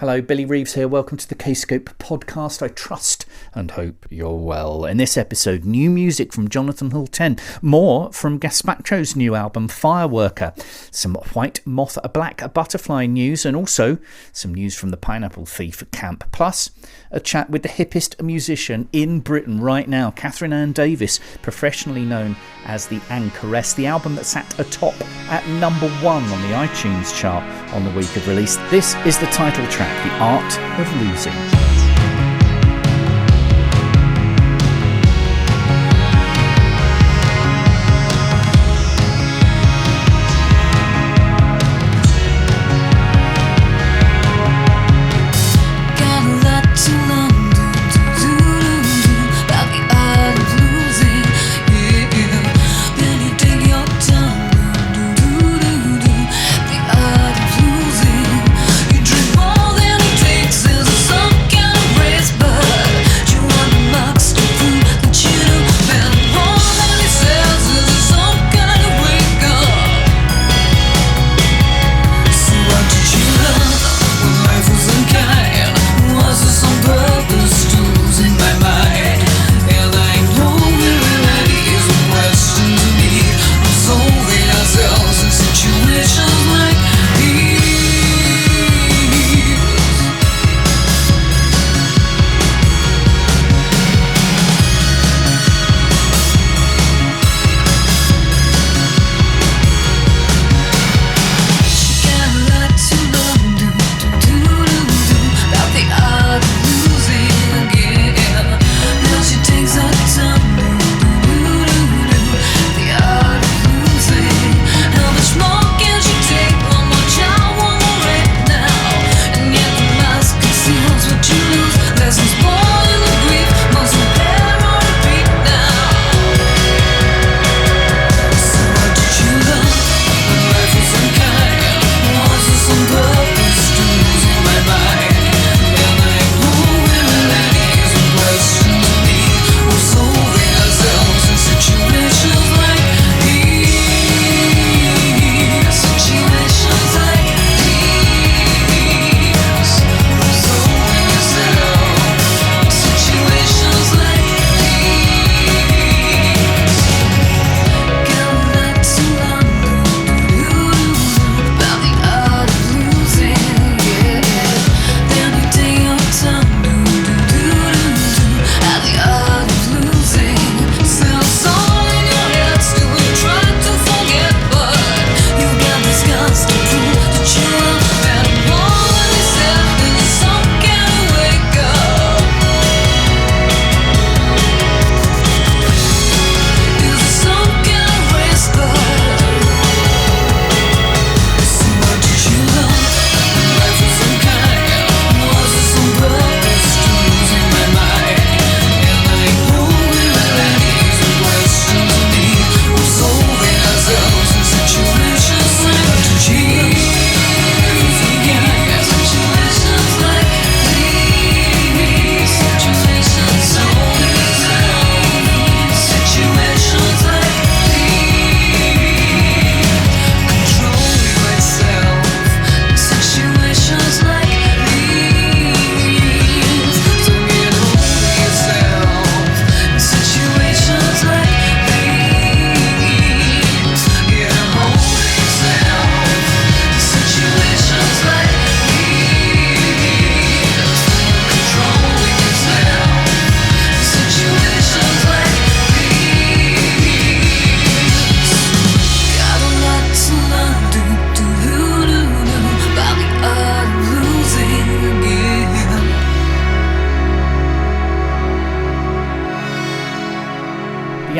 Hello, Billy Reeves here. Welcome to the K-Scope podcast. I trust and hope you're well. In this episode, new music from Jonathan Hultén, more from Gazpacho's new album Fireworker, some White Moth Black Butterfly news, and also some news from the Pineapple Thief camp. Plus, a chat with the hippest musician in Britain right now, Catherine Anne Davies, professionally known as the Anchoress, the album that sat atop at number 1 on the iTunes chart on the week of release. This is the title track, The Art of Losing.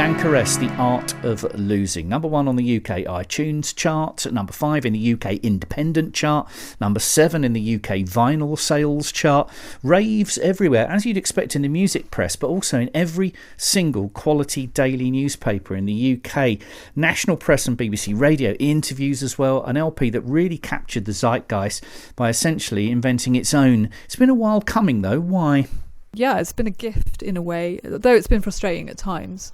Anchoress, The Art of Losing. Number 1 on the UK iTunes chart, number 5 in the UK Independent chart, number 7 in the UK Vinyl Sales chart. Raves everywhere, as you'd expect in the music press, but also in every single quality daily newspaper in the UK. National Press and BBC Radio interviews as well. An LP that really captured the zeitgeist by essentially inventing its own. It's been a while coming though. Why? Yeah, it's been a gift in a way, though it's been frustrating at times.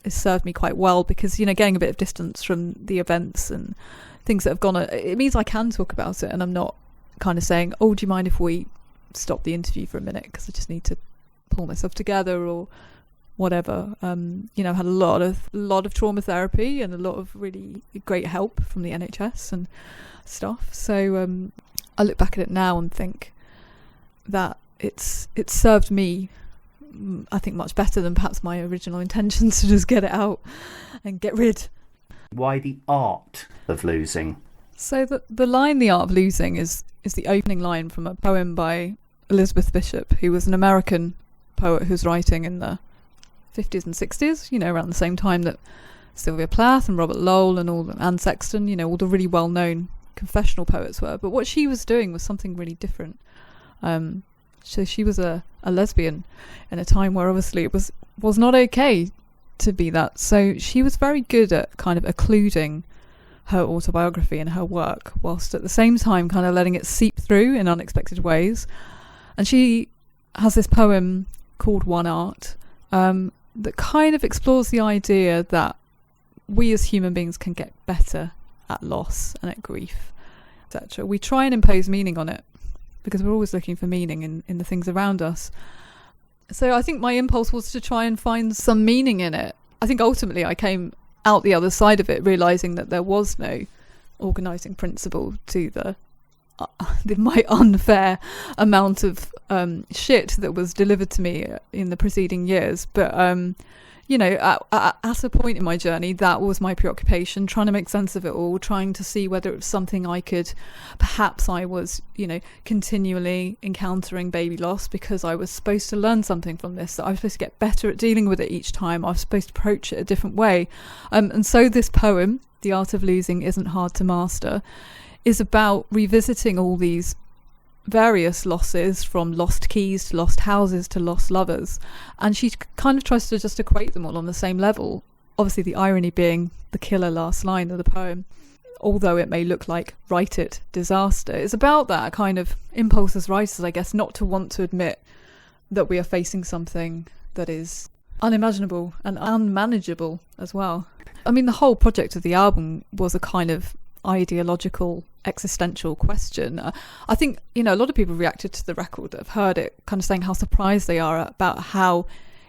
It's served me quite well because, you know, getting a bit of distance from the events and things that have gone, it means I can talk about it and I'm not kind of saying, oh, do you mind if we stop the interview for a minute because I just need to pull myself together or whatever. You know, had a lot of trauma therapy and a lot of really great help from the NHS and stuff. So I look back at it now and think that it's served me, I think, much better than perhaps my original intentions to just get it out and get rid. Why the art of losing? So the line "The Art of Losing" is the opening line from a poem by Elizabeth Bishop, who was an American poet who's writing in the 50s and 60s, you know, around the same time that Sylvia Plath and Robert Lowell and Anne Sexton, you know, all the really well-known confessional poets were. But what she was doing was something really different. So she was a lesbian in a time where obviously it was not okay to be that. So she was very good at kind of occluding her autobiography and her work, whilst at the same time kind of letting it seep through in unexpected ways. And she has this poem called One Art that kind of explores the idea that we as human beings can get better at loss and at grief, etc. We try and impose meaning on it because we're always looking for meaning in the things around us. So I think my impulse was to try and find some meaning in it. I think ultimately I came out the other side of it realising that there was no organising principle to my unfair amount of shit that was delivered to me in the preceding years. But you know, at a point in my journey, that was my preoccupation, trying to make sense of it all, trying to see whether it was something perhaps I was, you know, continually encountering baby loss because I was supposed to learn something from this, that I was supposed to get better at dealing with it each time. I was supposed to approach it a different way. And so this poem, The Art of Losing Isn't Hard to Master, is about revisiting all these various losses, from lost keys to lost houses to lost lovers, and she kind of tries to just equate them all on the same level. Obviously the irony being the killer last line of the poem, although it may look like write it disaster, it's about that kind of impulse as writers, I guess, not to want to admit that we are facing something that is unimaginable and unmanageable as well. I mean, the whole project of the album was a kind of ideological, existential question. I think, you know, a lot of people reacted to the record that have heard it kind of saying how surprised they are about how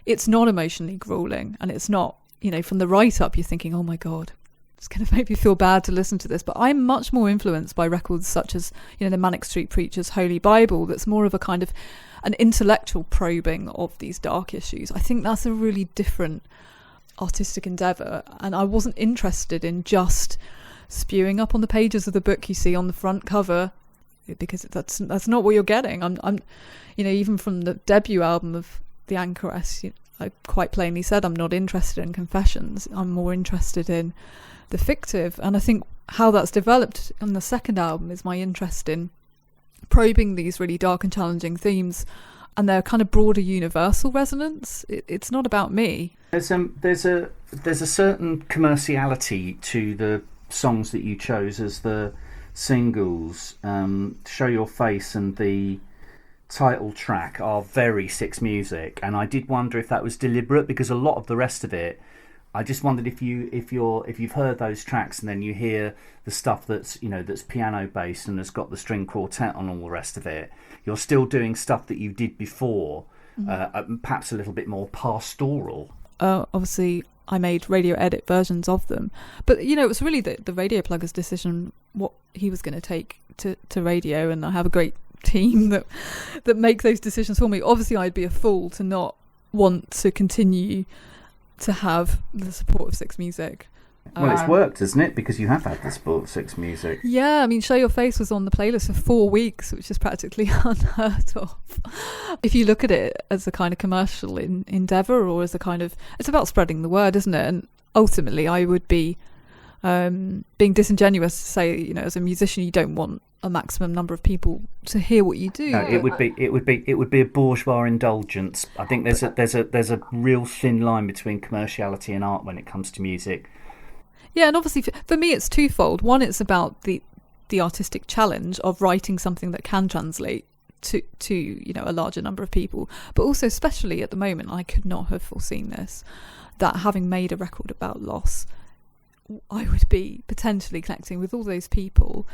it's not emotionally grueling, and it's not, you know, from the write-up you're thinking, oh my god, it's going to make me feel bad to listen to this. But I'm much more influenced by records such as, you know, the Manic Street Preachers' Holy Bible, that's more of a kind of an intellectual probing of these dark issues. I think that's a really different artistic endeavour, and I wasn't interested in just spewing up on the pages of the book you see on the front cover, because that's not what you're getting. I'm you know, even from the debut album of the Anchoress, I quite plainly said I'm not interested in confessions. I'm more interested in the fictive, and I think how that's developed on the second album is my interest in probing these really dark and challenging themes and their kind of broader universal resonance. It's not about me. There's a certain commerciality to the songs that you chose as the singles. Show Your Face and the title track are very Six Music, and I did wonder if that was deliberate, because a lot of the rest of it, I just wondered if you've heard those tracks and then you hear the stuff that's, you know, that's piano based and has got the string quartet on all the rest of it, you're still doing stuff that you did before, perhaps a little bit more pastoral. Obviously I made radio edit versions of them, but you know, it was really the radio plugger's decision what he was going to take to radio, and I have a great team that make those decisions for me. Obviously I'd be a fool to not want to continue to have the support of Six Music. Well, it's worked, hasn't it? Because you have had the support of Six Music. Yeah, I mean, Show Your Face was on the playlist for 4 weeks, which is practically unheard of. If you look at it as a kind of commercial endeavour, or as a kind of, it's about spreading the word, isn't it? And ultimately I would be being disingenuous to say, you know, as a musician you don't want a maximum number of people to hear what you do. No, it would be a bourgeois indulgence. I think there's a real thin line between commerciality and art when it comes to music. Yeah, and obviously for me it's twofold. One, it's about the artistic challenge of writing something that can translate to you know, a larger number of people, but also, especially at the moment, I could not have foreseen this, that having made a record about loss, I would be potentially connecting with all those people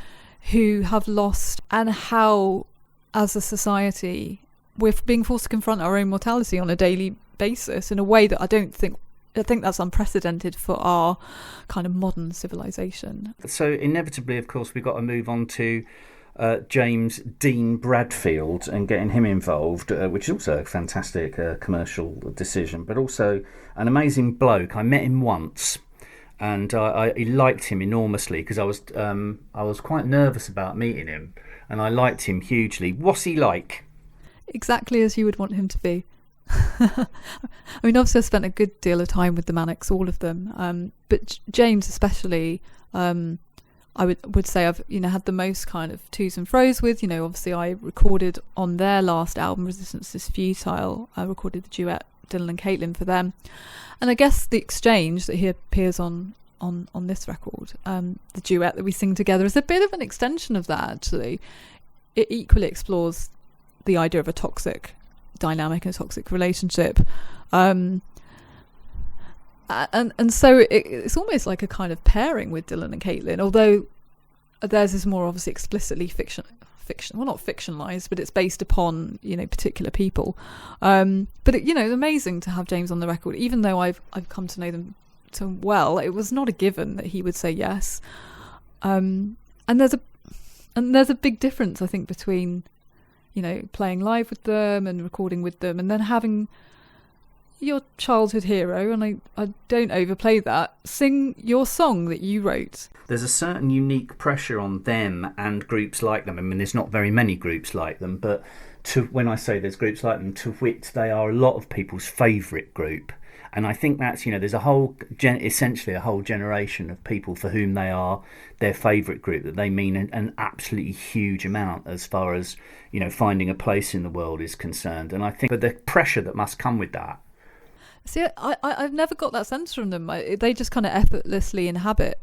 who have lost, and how, as a society, we're being forced to confront our own mortality on a daily basis in a way that I think that's unprecedented for our kind of modern civilization. So inevitably, of course, we've got to move on to James Dean Bradfield and getting him involved, which is also a fantastic commercial decision, but also an amazing bloke. I met him once, and I liked him enormously because I was quite nervous about meeting him, and I liked him hugely. What's he like? Exactly as you would want him to be. I mean, obviously I spent a good deal of time with the Manics, all of them, but James especially, I would say I've had the most kind of twos and fro's with. Obviously I recorded on their last album, Resistance is Futile, I recorded the duet Dylan and Caitlin for them, and I guess the exchange that he appears on this record, the duet that we sing together, is a bit of an extension of that. Actually, it equally explores the idea of a toxic dynamic and a toxic relationship, and so it's almost like a kind of pairing with Dylan and Caitlin, although theirs is more obviously explicitly fiction, well, not fictionalized, but it's based upon particular people, but it's amazing to have James on the record. Even though I've come to know them so well, it was not a given that he would say yes, and there's a big difference, I think, between playing live with them and recording with them, and then having your childhood hero, and I don't overplay that, sing your song that you wrote. There's a certain unique pressure on them and groups like them. I mean, there's not very many groups like them, but when I say there's groups like them, to wit, they are a lot of people's favourite group. And I think that's, there's a whole, essentially a whole generation of people for whom they are their favourite group, that they mean an absolutely huge amount as far as, finding a place in the world is concerned. And I think but the pressure that must come with that. See, I've never got that sense from them. They just kind of effortlessly inhabit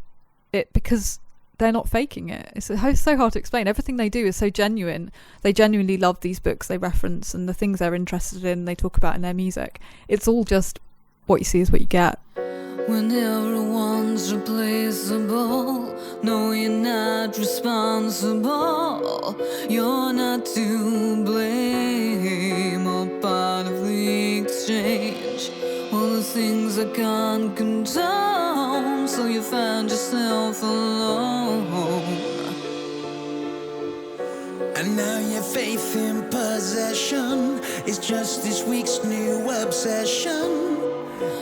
it because they're not faking it. It's so hard to explain. Everything they do is so genuine. They genuinely love these books they reference, and the things they're interested in, they talk about in their music. It's all just what you see is what you get. When everyone's replaceable, no, you're not responsible. You're not to blame or part of the exchange. All the things I can't condone, so you found yourself alone. And now your faith in possession is just this week's new obsession.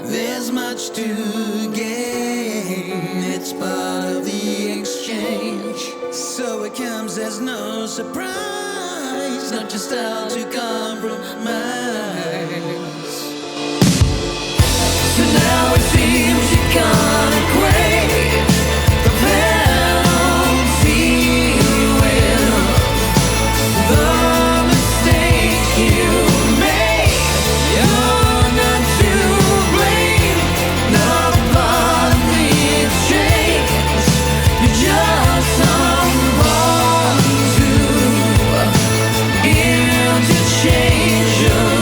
There's much to gain, it's part of the exchange. So it comes as no surprise, not just how to compromise. So now it seems you can't equate the penalty with the mistake you made. You're not to blame, not part of the exchange. You're just someone to interchange your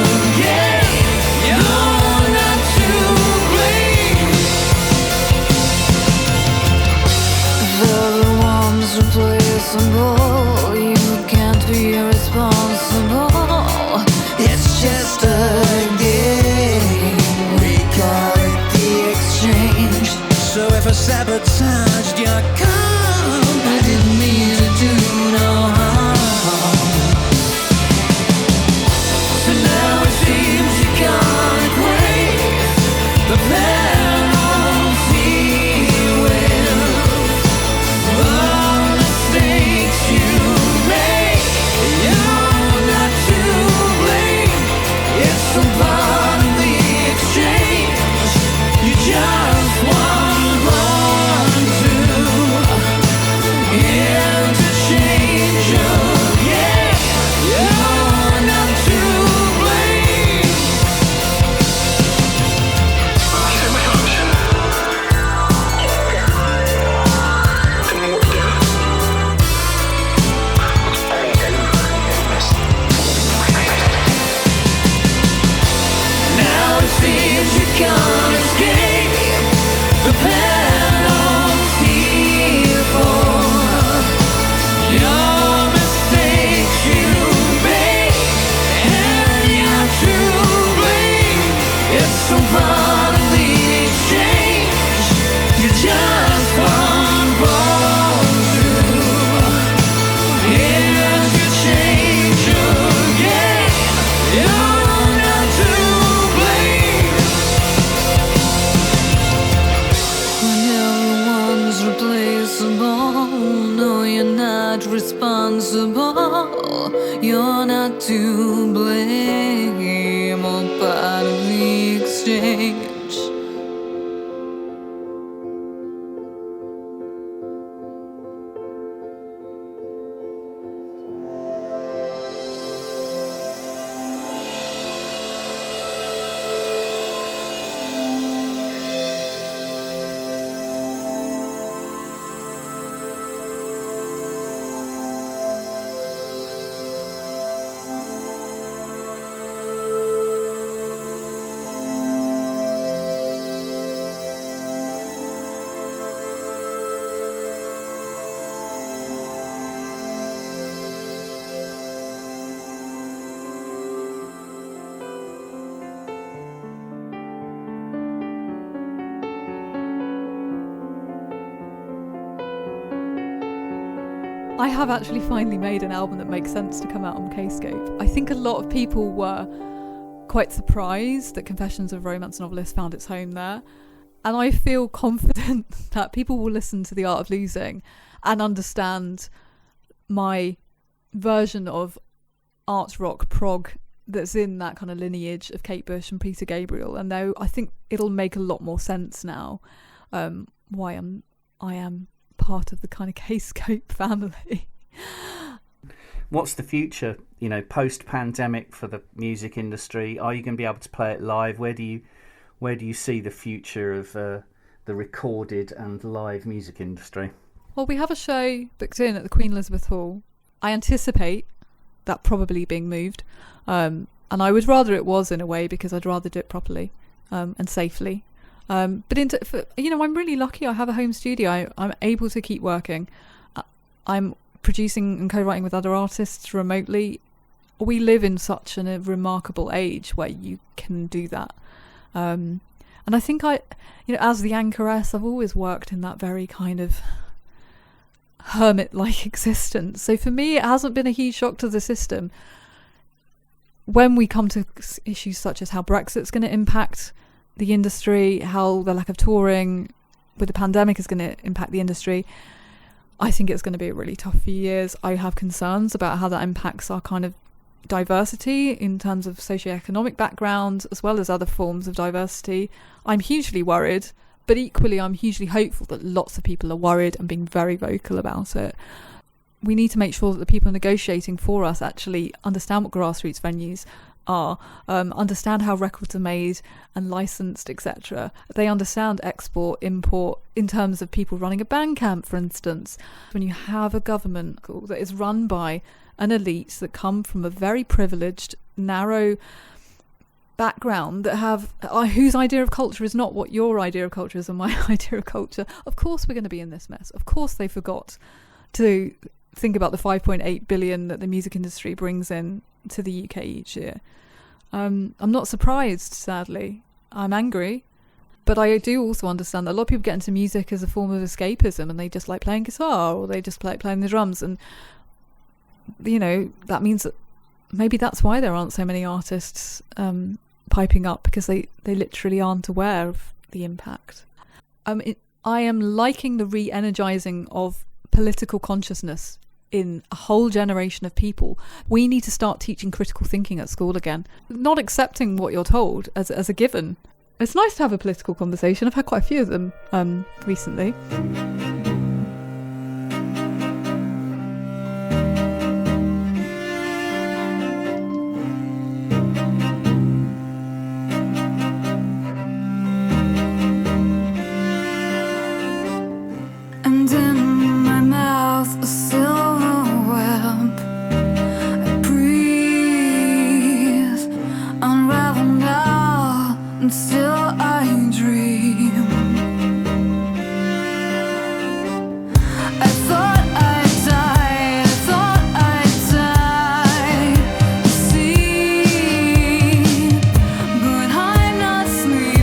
part of the exchange. You're just one ball through. Here's your change again. You're not to blame. When everyone's replaceable, no, you're not responsible. You're not to blame. All part of the exchange. I have actually finally made an album that makes sense to come out on Kscope. I think a lot of people were quite surprised that Confessions of a Romance Novelist found its home there. And I feel confident that people will listen to The Art of Losing and understand my version of art rock prog that's in that kind of lineage of Kate Bush and Peter Gabriel. And though I think it'll make a lot more sense now why I am part of the kind of Kscope family. What's the future, post-pandemic for the music industry? Are you going to be able to play it live? Where do you see the future of the recorded and live music industry? Well, we have a show booked in at the Queen Elizabeth Hall. I anticipate that probably being moved, and I would rather it was, in a way, because I'd rather do it properly and safely. But I'm really lucky. I have a home studio. I'm able to keep working. I'm producing and co-writing with other artists remotely. We live in such a remarkable age where you can do that. And I think as the Anchoress, I've always worked in that very kind of hermit-like existence. So for me, it hasn't been a huge shock to the system. When we come to issues such as how Brexit's going to impact the industry, how the lack of touring with the pandemic is going to impact the industry, I think it's going to be a really tough few years. I have concerns about how that impacts our kind of diversity in terms of socioeconomic background as well as other forms of diversity. I'm hugely worried, but equally I'm hugely hopeful that lots of people are worried and being very vocal about it. We need to make sure that the people negotiating for us actually understand what grassroots venues are, understand how records are made and licensed, etc. They understand export, import, in terms of people running a Bandcamp, for instance. When you have a government that is run by an elite that come from a very privileged, narrow background, that have whose idea of culture is not what your idea of culture is or my idea of culture, of course we're going to be in this mess. Of course they forgot to think about the 5.8 billion that the music industry brings in to the UK each year. I'm not surprised, sadly. I'm angry, but I do also understand that a lot of people get into music as a form of escapism, and they just like playing guitar or they just like playing the drums, and that means that maybe that's why there aren't so many artists piping up, because they literally aren't aware of the impact. I am liking the re-energizing of political consciousness in a whole generation of people. We need to start teaching critical thinking at school again, not accepting what you're told as a given. It's nice to have a political conversation. I've had quite a few of them recently. And in my mouth, a silver web. I breathe, unravel now, and still I dream. I thought I'd die, I thought I'd die, sleep, but I'm not sleeping.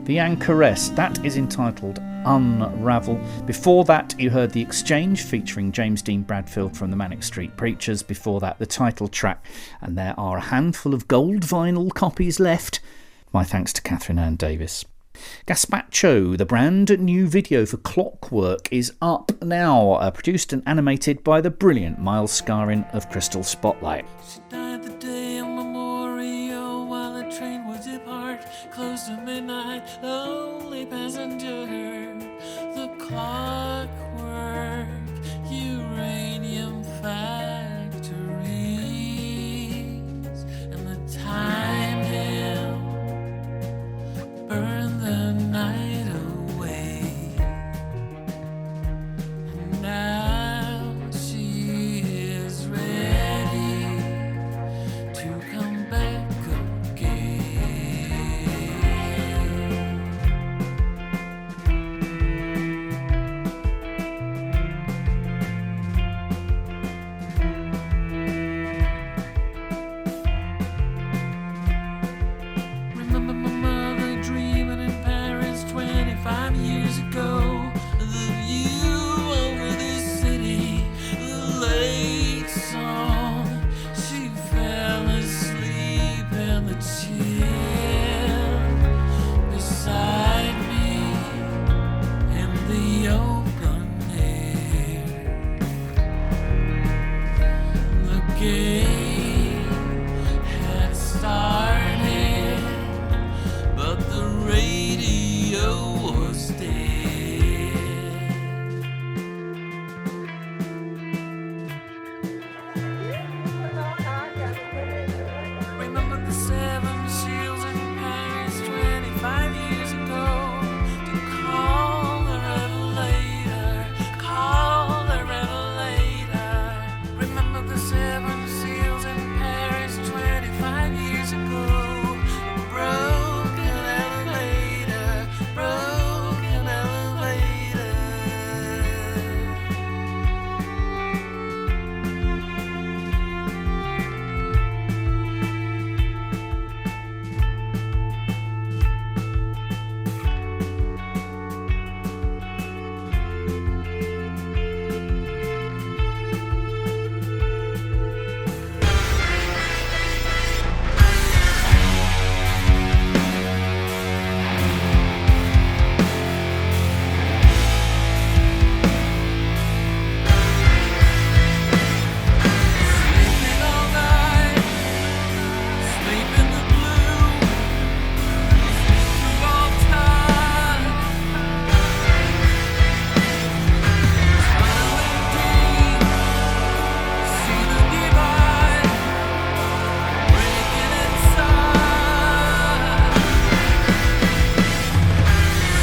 The Anchoress, that is entitled Unravel. Before that, you heard The Exchange featuring James Dean Bradfield from the Manic Street Preachers. Before that, the title track, and there are a handful of gold vinyl copies left. My thanks to Catherine Anne Davies. Gazpacho, the brand new video for Clockwork, is up now, produced and animated by the brilliant Miles Scarrin of Crystal Spotlight. She died the day of Memorial while the train would depart, close to midnight, lonely passenger. The Clockwork uranium factories and the time held burn the night away. And now she is ready to come back again. Remember my mother dreaming in Paris 25 years ago. The view over the city, the late song. She fell asleep in the chair beside me in the open air. The game had started, but the radio was dead. Remember the seven shields in Paris 25 years ago. To call her at a later, call her at a later. Remember the seven seals in Paris 25 years ago. Broken elevator, broken elevator. Sleeping all night, sleep in the blue, sleep through all time. Tunnel deep, see the divide breaking inside.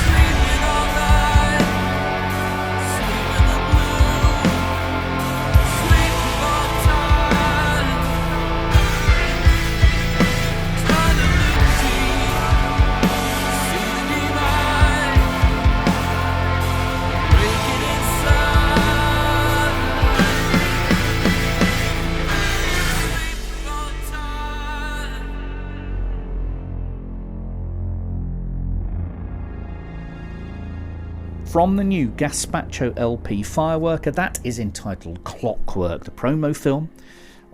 Sleeping all night, sleep in the blue, sleep through all time. Tunnel deep, see the divide breaking inside. Sleep through all time. From the new Gazpacho LP Fireworker, that is entitled Clockwork, the promo film,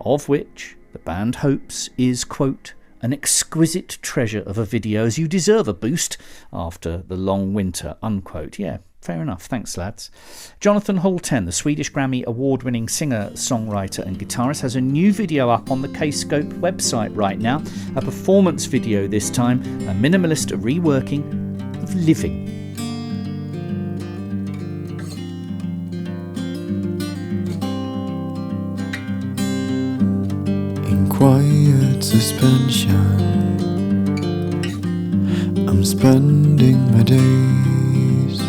of which the band hopes is, quote, an exquisite treasure of a video, as you deserve a boost after the long winter, unquote. Yeah, fair enough. Thanks, lads. Jonathan Hultén, the Swedish Grammy award-winning singer, songwriter and guitarist, has a new video up on the Kscope website right now. A performance video this time, a minimalist reworking of Living. In quiet suspension, I'm spending my days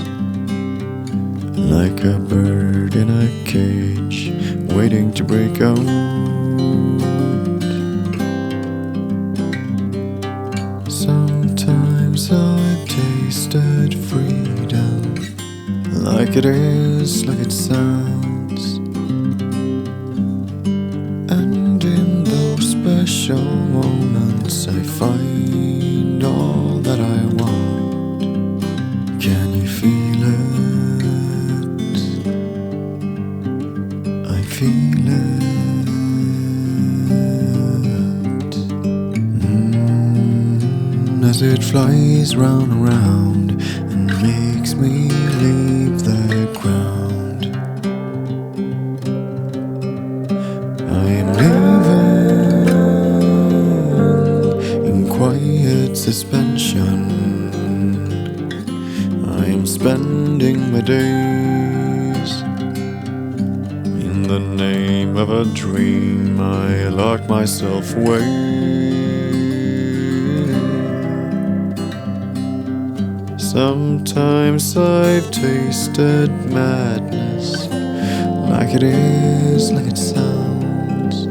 like a bird in a cage, waiting to break out. Sometimes I've tasted freedom like it is, like it sounds. And in those special moments I find all that I want. as it flies round and round and makes me leave the ground. I am living in quiet suspension. I am spending my days in the name of a dream. I lock myself away. Sometimes I've tasted madness, like it is, like it sounds.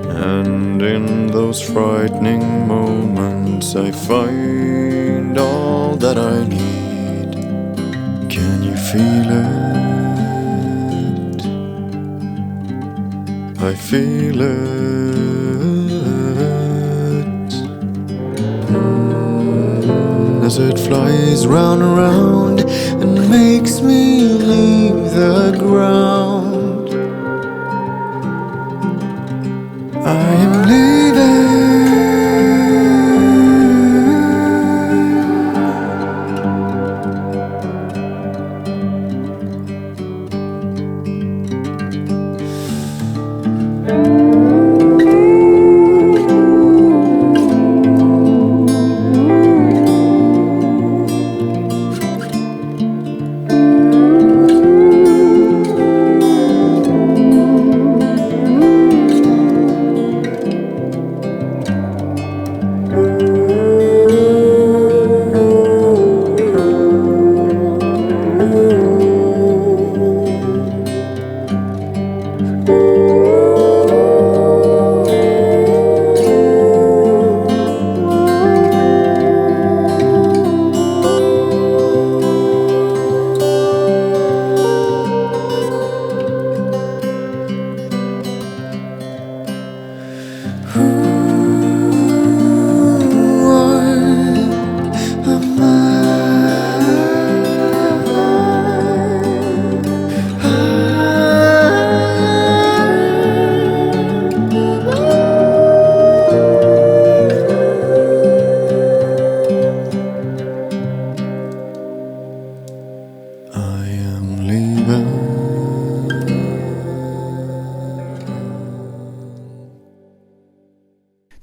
And in those frightening moments I find all that I need. Can you feel it? I feel it. As it flies round and round and makes me leave the ground. I am leaving.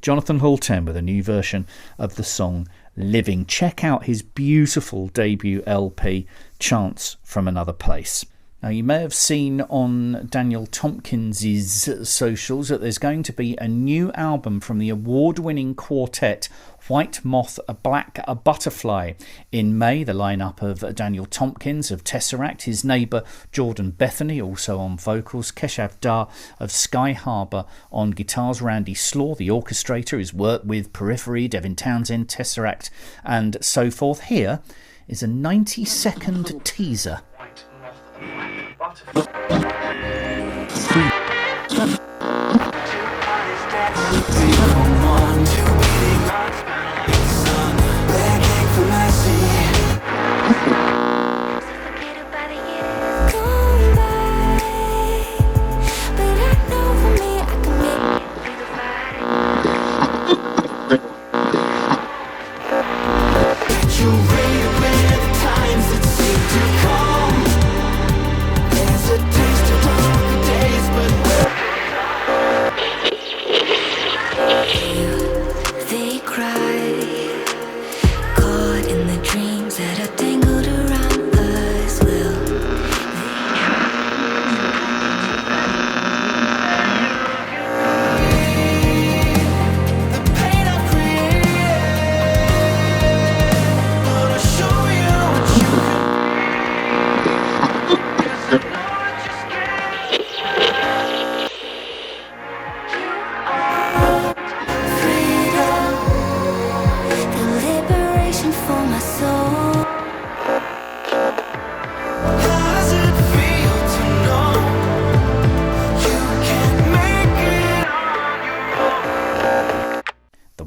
Jonathan Hultén with a new version of the song Living. Check out his beautiful debut LP, Chants From Another Place. Now, you may have seen on Daniel Tompkins's socials that there's going to be a new album from the award-winning quartet White Moth, a Black a Butterfly in May. The lineup of Daniel Tompkins of Tesseract, his neighbour Jordan Bethany also on vocals, Keshav Dar of Sky Harbour on guitars, Randy Slaw, the orchestrator, who's worked with Periphery, Devin Townsend, Tesseract and so forth. Here is a 90-second teaser.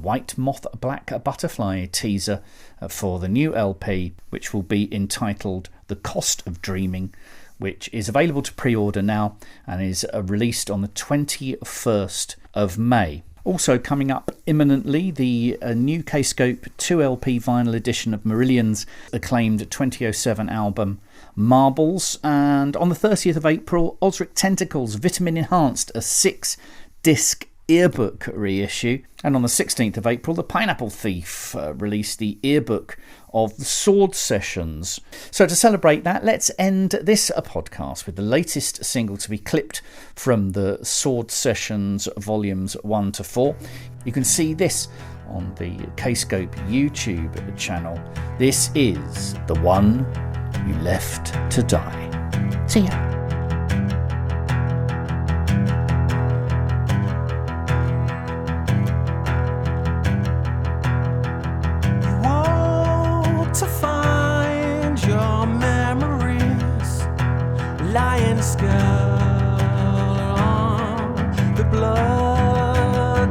White Moth, a Black a Butterfly teaser for the new LP, which will be entitled The Cost of Dreaming, which is available to pre-order now and is released on the 21st of May. Also coming up imminently, the new Kscope 2LP vinyl edition of Marillion's acclaimed 2007 album Marbles. And on the 30th of April, Osric Tentacles Vitamin Enhanced, a 6-disc earbook reissue. And on the 16th of April, the Pineapple Thief released the earbook of the Soord sessions. So to celebrate that, let's end this podcast with the latest single to be clipped from the Soord sessions volumes 1 to 4. You can see this on the Kscope YouTube channel. This is The One You Left to Die. See ya. Lion skull on the blood-soaked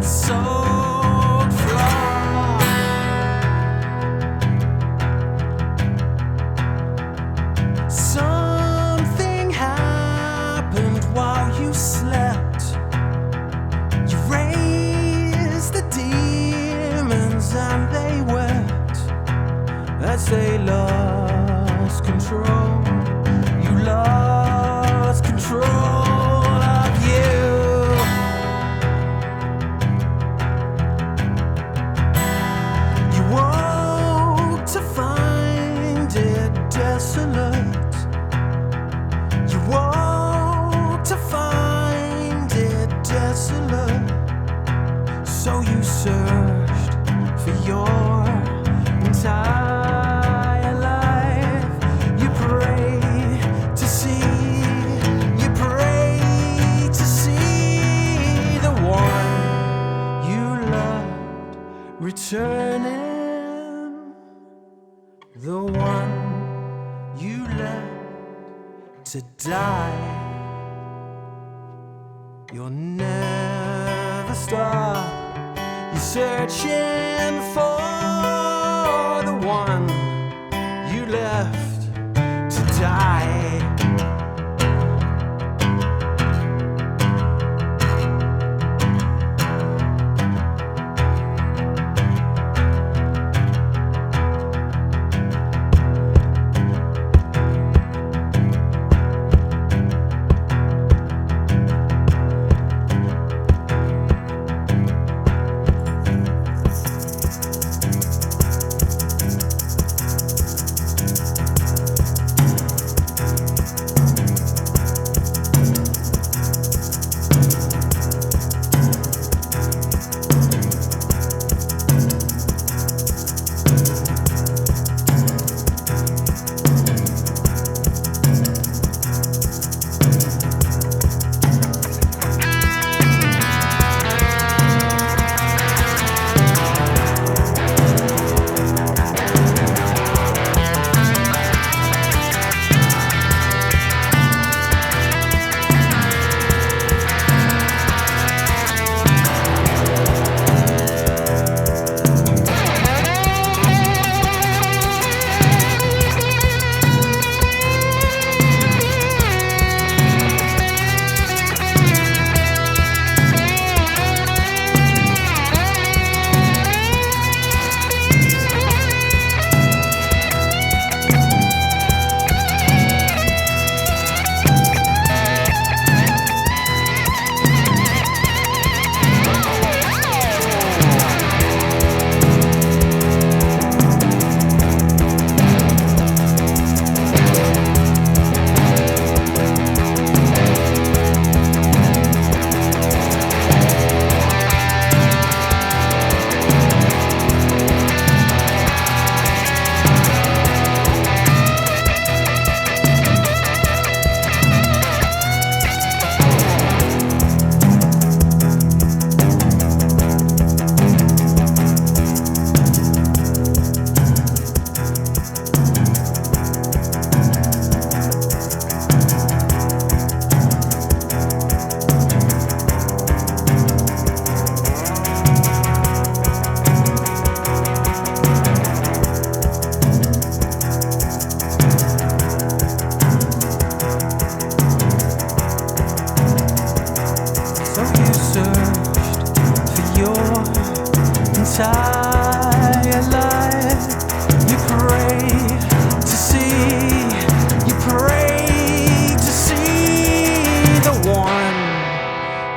floor. Something happened while you slept. You raised the demons and they wept as they lost control. You lost control of you. You woke to find it desolate. You woke to find it desolate. So you searched for your entire life. You prayed to see, you pray to see the one you loved returning, the one you left to die. You'll never stop, you're searching for the one you left to die.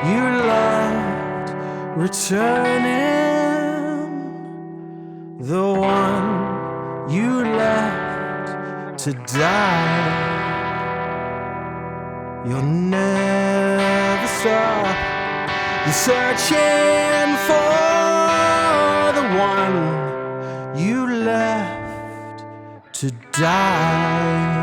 you loved returning, the one you left to die. You'll never stop. You're searching for the one you left to die.